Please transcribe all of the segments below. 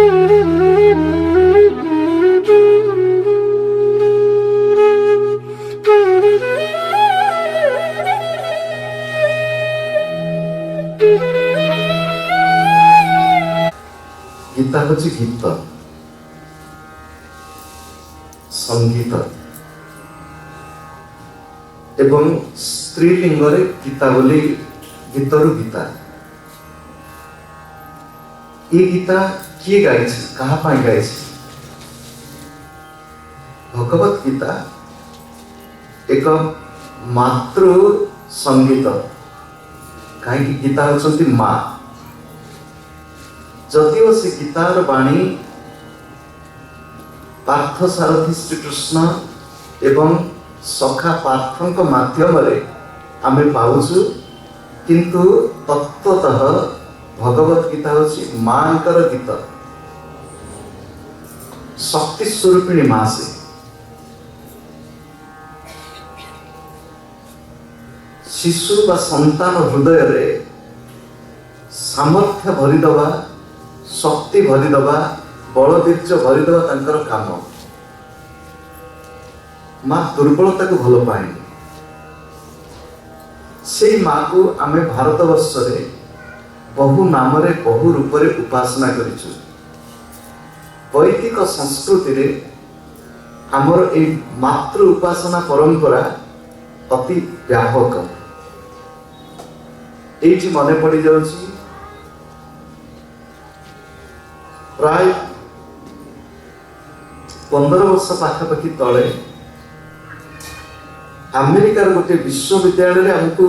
गीता हूँ गीत संगीत एवं स्त्रीलिंग गीता बोली गीतरु गीता। ये गीता किए गाई कहा गाई? भगवत गीता एक मातृ संगीत। कहीं गीता होती माँ। जदिव से गीतार बाणी पार्थ सारथी श्रीकृष्ण एवं सखा पार्थों माध्यम आमे पाउछु, किंतु तत्वतः भगवत गीता हूँ मांकर गीत। शक्ति स्वरूपिणी माँ से शिशु बा संतान हृदय रे सामर्थ्य भरीदवा, शक्ति भरीदवा, बलदीर्ज भरीदवा तांकर काम। माँ दुर्बलता को भल पाएनी। से माँ को आमे भारतवर्ष रे बहु नाम रे बहु रूप रे उपासना करिछु। वैदिक संस्कृति रे हमर ए मातृ उपासना परंपरा अति व्यापक। एठी मने पड़ी जाउछि प्राय 15 वर्ष पाखापाखि तले अमेरिकार गोटे विश्वविद्यालय रे हमको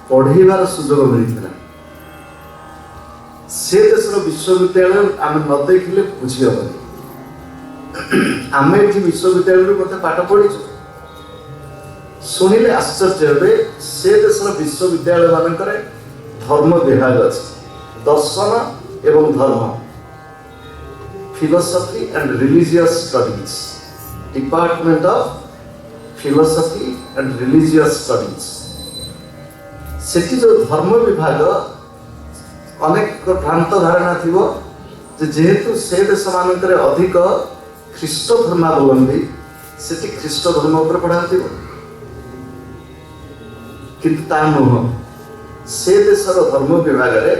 पढ़ेबार सुजोग मिलता। से देशर विश्वविद्यालय आम न देखिले बुझी हेबनी। आम ये विश्वविद्यालय मत पाठ पढ़ीचु, शुणिले आश्चर्य हे। से देशर विश्वविद्यालय मानक धर्म विभाग अच्छे, दर्शन एवं धर्म, philosophy and religious studies, department of philosophy and religious studies. Sethi जो धर्म विभाग अनेक भ्रांत धारणा थिबो जेहेतु से देश मानक अधिक ख्रीष्ट धर्मावलंबी, सेठी ख्रीष्ट धर्म उपर पढ़ा थिबो, किंतु ता नुह। से देशर धर्म विभाग रे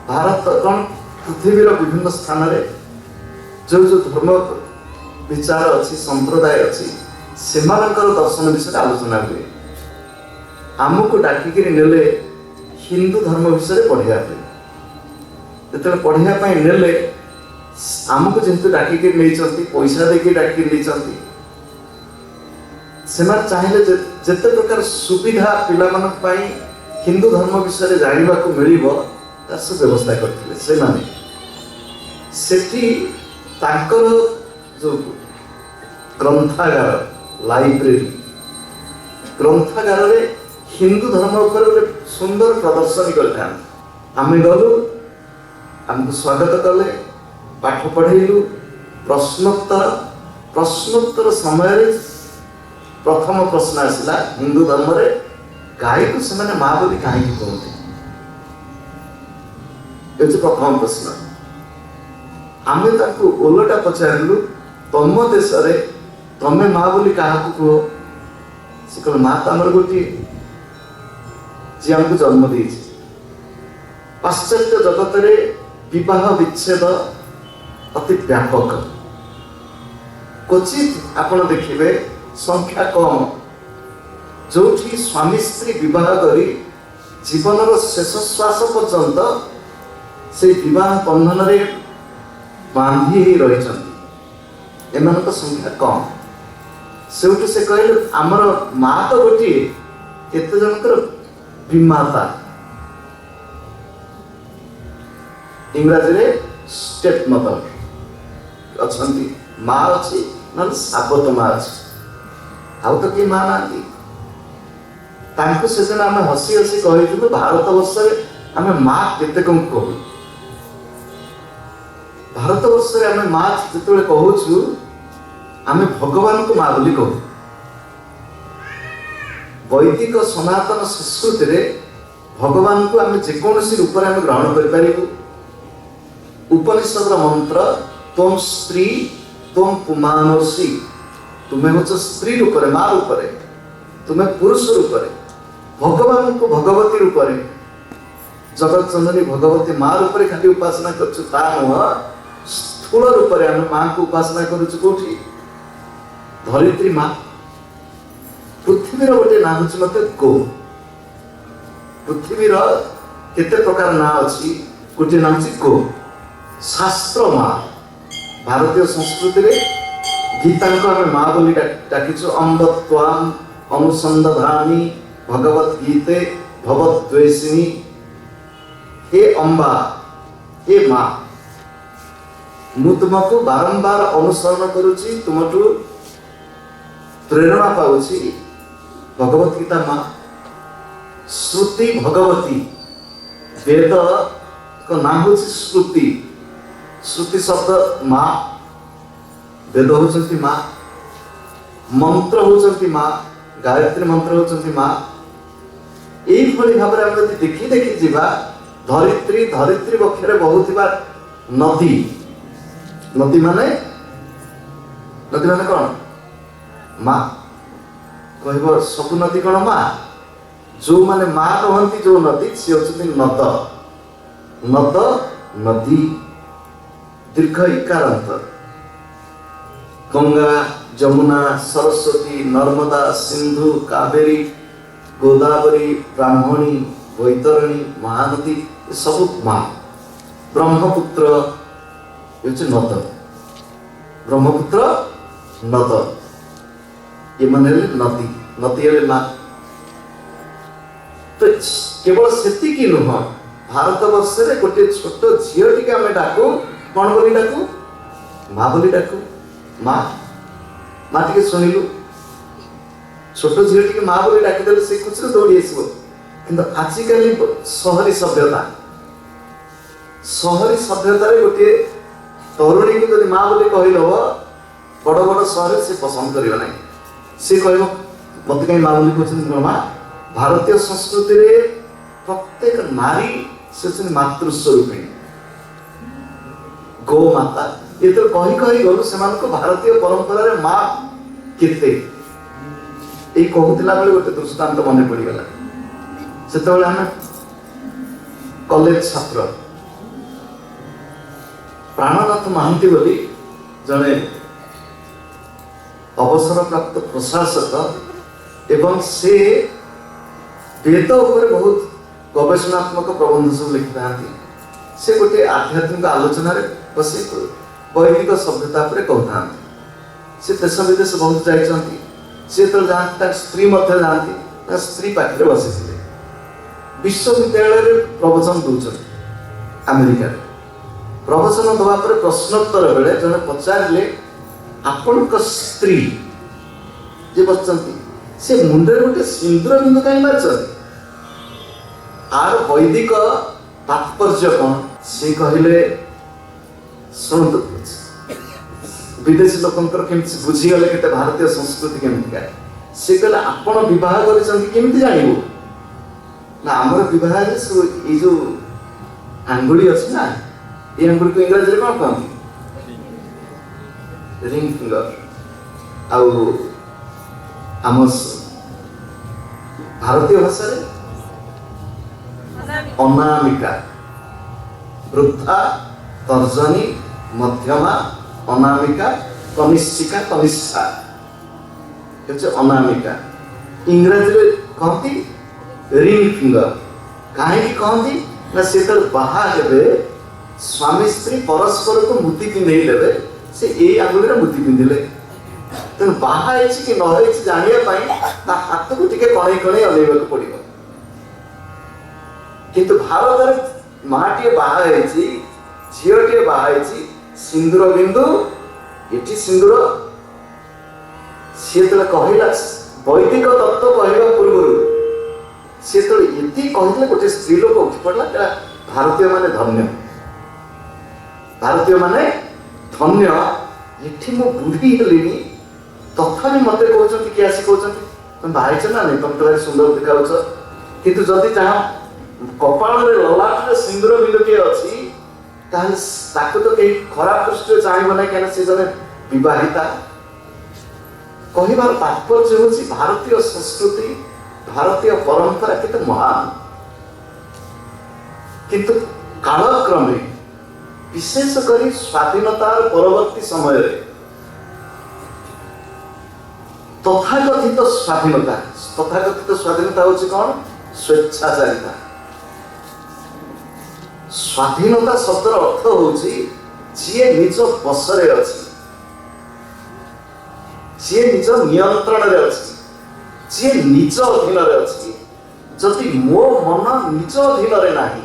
भारत कौन पृथ्वीर विभिन्न स्थान रे जो जो धर्म विचार अच्छी संप्रदाय अच्छी सेमानकर दर्शन विषय आलोचना हुए। आमको डाकिक नेले हिंदू धर्म विषय पढ़िया जो पढ़ाई नेले आमको जेहेतु डाकिक नहीं पैसा देके डाकिक नहीं से चाहिए जिते प्रकार सुविधा पिला हिंदू धर्म विषय जानवा को मिल व्यवस्था करते से जो ग्रंथागार लाइब्रेरी ग्रंथागार रे हिंदू धर्म उपर गोटे सुंदर प्रदर्शनी करते आम गलु, आमको स्वागत कले, पाठ पढ़ेलु, प्रश्नोत्तर समय प्रथम प्रश्न आसला हिंदू धर्म रे गाय को से माँ बोली कहीं कहते। ये प्रथम प्रश्न। आम ओलटा पचारू तुम देश रे तमें माँ बोली क्या कह? से कह माँ तो आमर गोटे जी आमको जन्म दी। पाश्चात्य जगत रे विवाह विच्छेद अति व्यापक। क्वचित आपण देखिए संख्या कम जो स्वामी स्त्री विवाह करी जीवन शेष श्वास पर्यंत से विवाह बंधन रे बांधी रही। एमान संख्या कम। से से कहले आमर माँ तो गोटे एत जनकर विमाता, इंग्राजी रे स्टेप मदर अच्छा, माँ अच्छी ना साबत माँ अच्छी, आउ तो कि माँ ना। से दिन आम हसी हसी कही भारत वर्ष आम माँ केते कम कहू। भारत वर्ष आम माँ जो कहूँ आम भगवान को माँ बोली कहू। वैदिक सनातन संस्कृति रे भगवान को आम जेकोसी रूप में ग्रहण कर उपनिषद मंत्र त्वं स्त्री त्वं पुमानसी, तुम्हें हूँ स्त्री रूप में माँ रूप में, तुम्हें पुरुष रूप में, भगवान को भगवती रूप में, जगत जननी भगवती माँ रूप में खाली उपासना कर स्थूल रूप में आम माँ को उपासना करोटी धरित्री माँ। पृथ्वी गोटे ना हूँ मत गो। पृथ्वी केते प्रकार ना अच्छी, गोटे ना हूँ गो। शास्त्र माँ, भारतीय संस्कृति रे गीता को आम माँ बोली डाकिचु। अम्ब त्वाम अनुसंधानी भगवत गीते भवद्वेषिणी, हे अम्बा हे माँ, मु तुमको बारंबार अनुसरण करुची, तुमठू प्रेरणा पाउची। भगवत गीता माँ, श्रुति भगवती, वेद का नाम हूँ श्रुति। श्रुति शब्द माँ, वेद होचंती माँ, मंत्र होचंती माँ, गायत्री मंत्र होचंती माँ। यही भली भाव में हम देखी देखी जीवा धरित्री, धरित्री पक्षरे बहुथिबा नदी, नदी माने कौन माँ कह सब नदी कौन माँ। जो माने माँ कहती जो नदी सी होती नद, नद नदी दीर्घ इकारांत। गंगा जमुना सरस्वती नर्मदा सिंधु कावेरी गोदावरी ब्राह्मणी वैतरणी महानदी सब माँ। ब्रह्मपुत्र ये नद, ब्रह्मपुत्र नद, ये मन नदी, नदी है माँ। तो केवल सेतिकी नुह, भारत वर्ष में गोटे छोट झील टी आम डाकू कौन बोली डाकू, माँ बोली डाकू। माँ माँ टे शुणिलु, छोट झील टी माँ बोली डाकिदेले से खुशी दौड़ी आसो। कि आजिकल सहरी सभ्यता, सहरी सभ्यतार गोटे तरुणी को जब माँ बोली कहदेव, बड़ बड़ सहर से पसंद कर ना, सी कह मत कहीं माँ बोली कहते माँ। भारतीय संस्कृति रे प्रत्येक नारी से मातृस्वरूपिणी, गो माता। ये तो कही कही गलु से भारतीय परंपरा रे माँ केते ये कहूला बेले गोटे दृष्टांत मन पड़गला। से आम कॉलेज छात्र प्राणनाथ महांती बोली जड़े अवसर प्राप्त प्रशासक एवं से वेद उपर बहुत गवेषणात्मक प्रबंध सब लिखि था। से गोटे आध्यात्मिक आलोचना बस वैदिक सभ्यता पर कहता। से देश विदेश बहुत जाती, सी तो जाती स्त्री जाती, स्त्री पाखे बसी विश्वविद्यालय प्रवचन दौर अमेरिका प्रवचन दवा पर प्रश्नोत्तर बेले जड़े पचारे आपण स्त्री जे बच्ची से मुंडे गोटे सिंदूर बिंदु कहीं मार्च आर वैदिक तात्पर्य कौन सी कहले शुणु। विदेशी लोकंकर केमती बुझीगले के भारतीय संस्कृति केमती सी कहले आपण विवाह करमती जानू ना आमर विवाह ये जो आंगुड़ी अच्छी ना, ये आंगुड़ी को इंग्राजी कौन कहती रिंग फिंगर। आम भारतीय भाषा रे अनामिका, वृद्धा तर्जनी मध्यमा अनामिका कनिष्ठिका कनिष्ठा अनामिका। इंग्राजी रे कहती रिंग फिंगर। कहीं कहती ना से तो बाहर स्वामी स्त्री परस्पर को मुदी पिंधे से यही आंगुली मुदी पिंधिले तेणु बाहर कि न जानापी हाथ को टे कणे कणे अनेक पड़ो। किंतु भारत में माँ टे बाहर झील टे बाहर सिंदूर बिंदु ये सिंदूर सी तो कहला वैदिक तत्व कहवा पूर्व सी तो ये कहते गोटे स्त्री लोक उठी पड़ा भारतीय माने धन्य, भारतीय माने धन्य। ये मु बुढ़ी हेली तथापि मत कहते किए आसी कहते तुम बाहर ना नहीं तुम तो भाई सुंदर देखा किंतु जदि जहाँ कपाल ललाट सिंदूर बिंदुटे अच्छी ताहले ताको तो कहीं खराब दृष्टि चाहिए ना क्या से जने विवाहिता कहबार तात्पर्य हूँ भारतीय संस्कृति भारतीय परंपरा केते महान किंतु कालक्रमे विशेष करी स्वाधीनतार परवर्ती समय तथाकथित स्वाधीनता होची कौन स्वेच्छाचारिता स्वाधीनता शब्दर अर्थ होची जे निज बसरे अछि जे निज नियंत्रण रे अछि जे निज अधीन रे अछि जदि मो मन निज अधीन रे नाही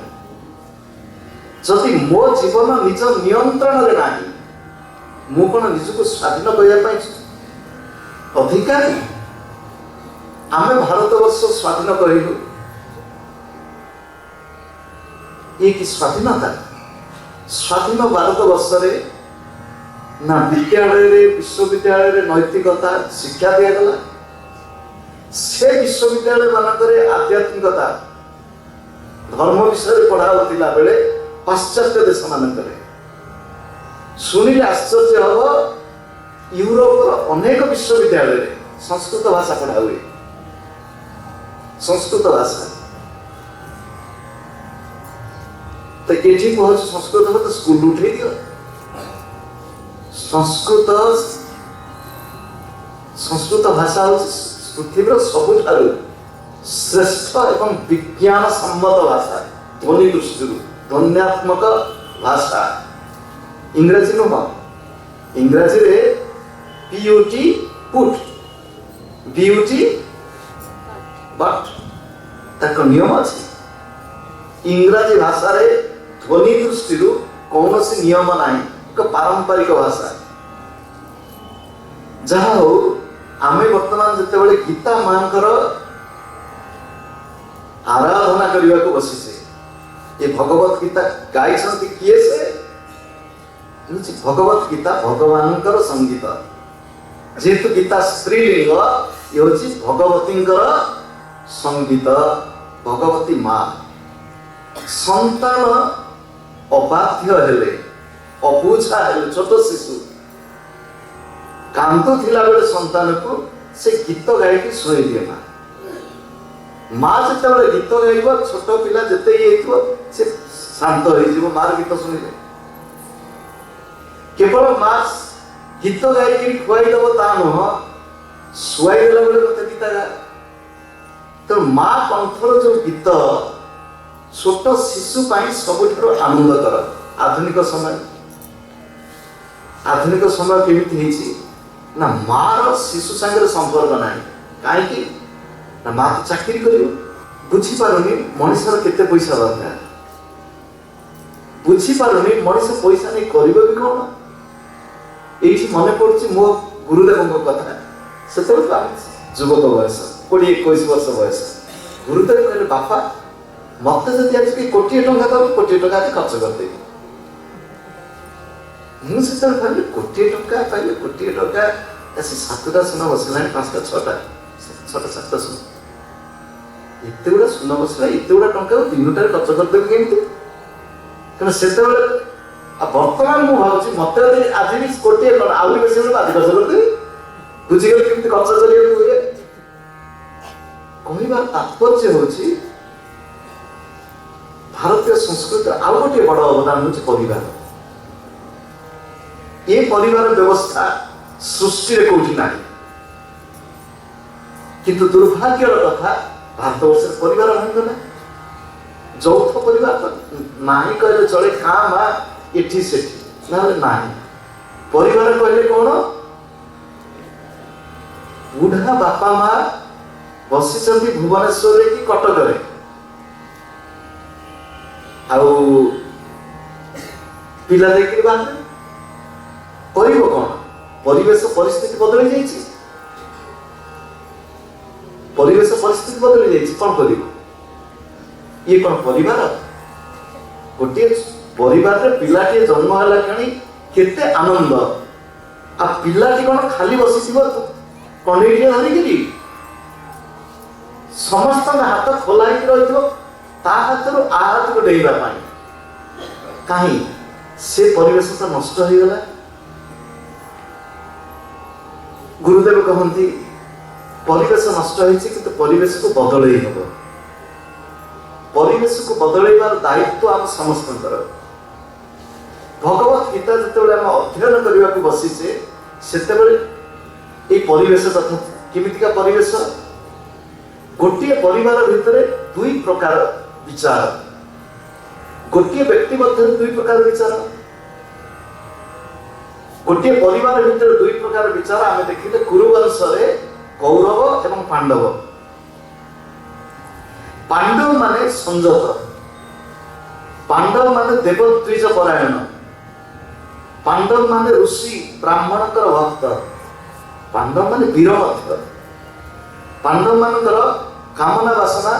जदि मो जीवन निज नियंत्रण रे नाही मु कोन निजको स्वाधीन करिया पाइ अधिकारी आमे भारतवर्ष स्वाधीन कहलु ये कि स्वाधीनता स्वाधीन भारतवर्ष रे ना विद्यालय रे विश्वविद्यालय रे नैतिकता शिक्षा दिया गला से विश्वविद्यालय मानकरे आध्यात्मिकता धर्म विषय पढ़ा होतिला बेले पाश्चात्य देश मानकरे सुनिले आश्चर्य हबो यूरोप अनेक विश्वविद्यालय रे संस्कृत भाषा पढ़ा हुए संस्कृत भाषा तो ये कह संस्कृत तो स्कूल उठे दियो संस्कृत भाषा हूँ पृथ्वी सबुठ श्रेष्ठ एवं विज्ञान सम्मत भाषा ध्वनि दृष्टि ध्वन्यात्मक भाषा इंग्रजी नुह इंग्रजी रे PUT पुट BUT बट तक नियम अच्छी इंग्रजी भाषा रे ध्वनि दृष्टि कौन सी नियम नहीं एक पारंपरिक भाषा जहाँ हो आमे वर्तमान जिते बड़े गीता मांकर आराधना करने को बसीचे ये भगवत गीता गाई किए से भगवत गीता भगवान संगीत जेहेतु गीता स्त्रीलिंग ये हूँ भगवती संगीत भगवती माँ संतान अबाध्य हेले अबुझा हेले छोट शिशु कांदु थिला बेले संतान को से गीत गाई शुई दिए माँ जिते बड़े गीत गाइब छोट पिला जिते से शांत हो मार गीत शुणिले केवल माँ गीत गाई खुआईदेव ता नुह शुआईदेला बेले मत गीता गा तो माँ कंठर जो गीत छोट शिशु सबुठ आनंदकर आधुनिक समय केमी ना मार शिशु सांगे संपर्क ना कहीं ना माँ तो चाकरी कर बुझीपारुनी मनीषर केते पैसा दरकार बुझीपारुनी मनीष पैसा नहीं कर भी कौन ये मन पड़ुची मो गुरुदेव कथा से युवक बयस 20-21 वर्ष बयस गुरुदेव कहले बापा मत जब आज कि कोटी टंका दब कोटी टंका खर्च करदेवी मुझे भावी कोटी टंका पाइले कोटी टंका ऐसे 7टा सुना बसला 5टा 6टा 7टा सुना इतने गुड़ा सुना बसला इतने गुड़ा टंका दिनटार खर्च करदेवी केमती कहना से वर्तमान मुझे भावी मत आज भी कोटी आउरी बेस आज खर्च करदेवी बुझीगल केमती खर्च चलिए हुए कहबार तात्पर्य हूँ भारतीय संस्कृति आउ गोटे बड़ अवदान हूँ परिवार ये परिवार व्यवस्था सृष्टि कौटी ना किंतु दुर्भाग्यर कथा भारतवर्ष परिवार भांगला যৌথ পরিবার তো নাই কইলে চলে কা মা এটি সেটি না নাই পরিবার কইলে কোন বুঢ়া বাপা মা বসিଛନ୍ତି ভুবনেশ্বରରେ କି କଟକରେ ଆଉ ପିଲା ଦେଖିକି ବାହାରେ କରିବ କଣ ପରିବେଶ ପରିସ୍ଥିତି ବଦଳି ଯାଇଛି ପରିବେଶ ପରିସ୍ଥିତି ବଦଳି ଯାଇଛି କଣ କରିବ ये कौन परिवार गोटे परिवार रे पिलाटी जन्म होला कणी केते आनंद आ पिलाटी कौन खाली बसी थिबो कणीटी धरि किरी समस्त हाथ खोला ही रहिथो ता हाथ रो आ हाथ को डेइबा पाई काहे से परिवेश तो नष्ट हो गला। गुरुदेव कहती परिवेश नष्ट होती कि परिवेश को बदल हम। परिवेश को बदलैबार दायित्व आम समस्त। भगवत गीता जिते आम अध्ययन करने को बसीचे से परिवेश तथा केमितिका परिवेश गोटे परिवार भितर दुई प्रकार विचार, गोटे व्यक्ति मध्य दुई प्रकार विचार, गोटे परिवार भितर दुई प्रकार विचार। आम देखिले कुरुवंश रे कौरव एवं पांडव। पांडव माने संजत, पांडव माने देवद्विज परायण, पांडव माने ऋषि ब्राह्मणकर भक्त, पांडव माने वीर मध्य, पांडव मानकर कामना वासना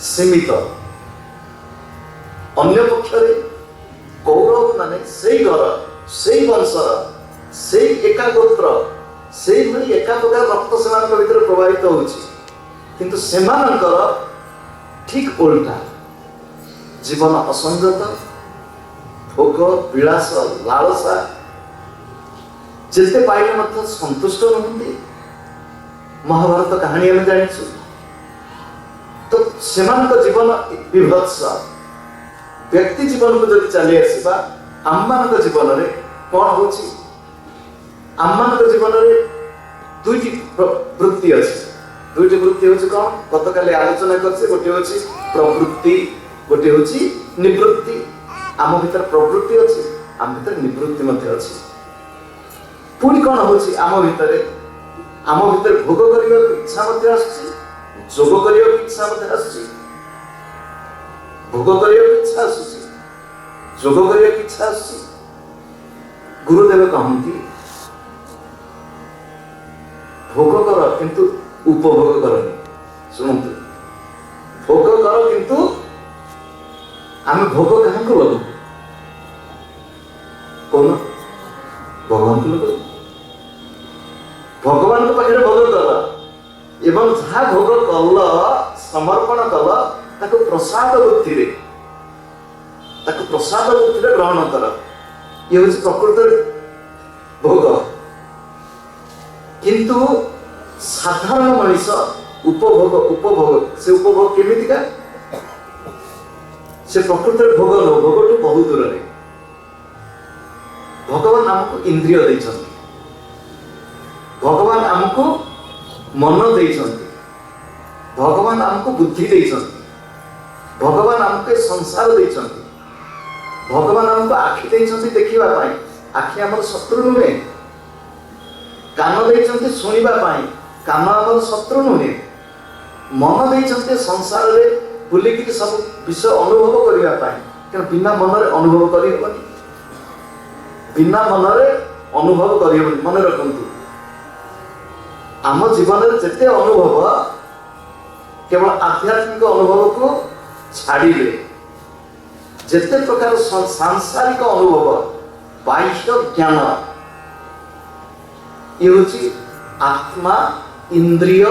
सीमित। अन्य पक्षरे कौरव माने से घर से वंशर से एका गोत्र से भली एका प्रकार रक्त सेमान भीतर प्रभावित होछि, किंतु सेमानकर ठीक उल्टा जीवन असंजत, भोग विलास लालसा जिते पाइले मत संतुष्ट नुहंती। महाभारत कहानी आम जानिछु। तो सेमान जीवन विभत्स। व्यक्ति जीवन को जब चली आसवा आम मान जीवन में कौन हो? आम मान जीवन में दुईटी वृत्ति अच्छी। दुईटी वृत्ति हूँ कौन? गतकाली आलोचना कर गोटे हूँ प्रवृत्ति, गोटे हूँ निवृत्ति। आम भीतर प्रवृत्ति अच्छी, आम भीतर निवृत्ति अच्छी। पुणी कौन हूँ आम भीतर? आम भीतर भोग करने की इच्छा आसुची, जोग करने की इच्छा आसुची, भोग करने की इच्छा आसुची, जोग करने की इच्छा आसुची। गुरुदेव कहती भोग कर किंतु उपभोग करनी। शुणु, भोग कर किंतु आम भोग क्या लगू कौन? भगवान को लगू। भगवान पाखे भोग कल एवं जहाँ भोग कल समर्पण कल ताको प्रसाद बुद्धि ग्रहण कर। ये हूँ प्रकृत भोग। किंतु साधारण मनीष उपभोग से उपभोग केमितिका? से प्रकृत भोग न भोग टू बहुत दूर रे। भगवान आमको इंद्रिय देइछन्ति, भगवान आमको मन देइछन्ति, भगवान आमको बुद्धि देइछन्ति, भगवान आमको संसार देइछन्ति, भगवान आमको आखि देइछन्ति देखिबा पाई। आखि हमर शत्रु नुहे। कान देइछन्ति सुनिबा पाई, कान हमर शत्रु नुहे। मन देइछन्ति संसार रे बुलिकी सब विषय अनुभव करबा पाई। कि बिना मन रे अनुभव करि हेबनी, बिना मन रे अनुभव करि हेबनी। मन रखंतु आम जीवन में जिते अनुभव केवल आध्यात्मिक अनुभव को छाड़िले जिते प्रकार सांसारिक अनुभव बाह्य ज्ञान ये हूँ आत्मा इंद्रिय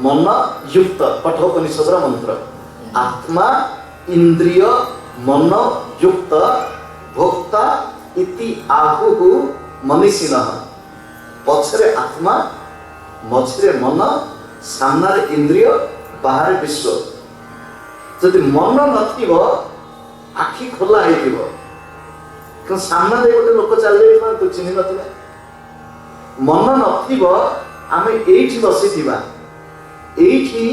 मन युक्त। कठोपनिषद मंत्र आत्मा इंद्रिय मन युक्त भोक्ता इति आहु मनीषिणः। पछरे आत्मा, मझे मन, सामने इंद्रिय, बाहर विश्व। जदि मन नथिब आखि खोला हो सामने गोटे लोक चल तू चिन्ह न। मन नथिब आम एठी बसी एठी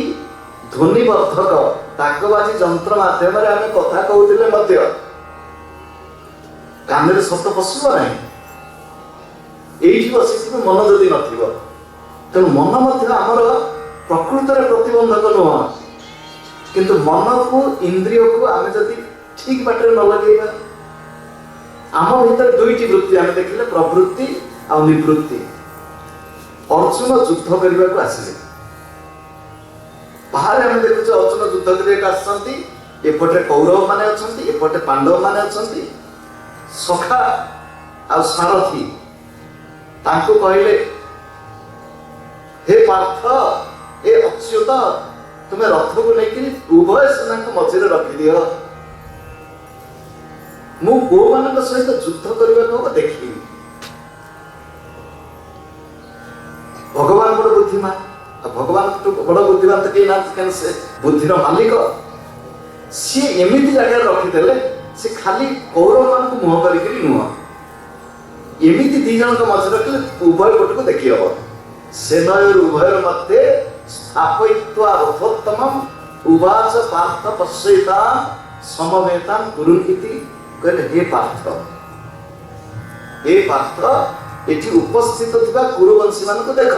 ध्वनिवर्धक डाकबाजी जंत्र माध्यम आम कथा कहते कान शब्द पशु ना। एठी बसी मन जदि नथिब तेणु मन आमर प्रकृत प्रतिबंधक नुह। किंतु मन को इंद्रिय को आम जदि ठीक बाटे न लगेगा आम भीतर दुईटी वृत्ति आम देखिले प्रवृत्ति और निवृत्ति। अर्जुन युद्ध करने को आसिले बाहर आम देखुचे अर्जुन युद्ध करने एपटे कौरव माने अछंती एपटे पांडव माने अछंती। सखा आ सारथी तांको कहले हे पार्थ ए अच्युत तुम्हें रथ को लेकिन उभय सेना को मझे रखी दियो। मु गो मान सहित युद्ध करने देखी भगवान बड़ बुद्धिमान भगवान बड़ बुद्धिमान तो कहीं ना कहीं से बुद्धिर मालिक सी एमती जगह रखीदे से खाली कौरव मान मुह कर नुह एमती दी जन मझे रखिले उभय पट को देखी हम सेनय उभय मध्य स्थापयित्वा रथोत्तमम उवाच पार्थ पश्यता समवेता कुरुन्ति कहले हे पार्थ एठी उपस्थित थिबा कुरुवंशी मान को देख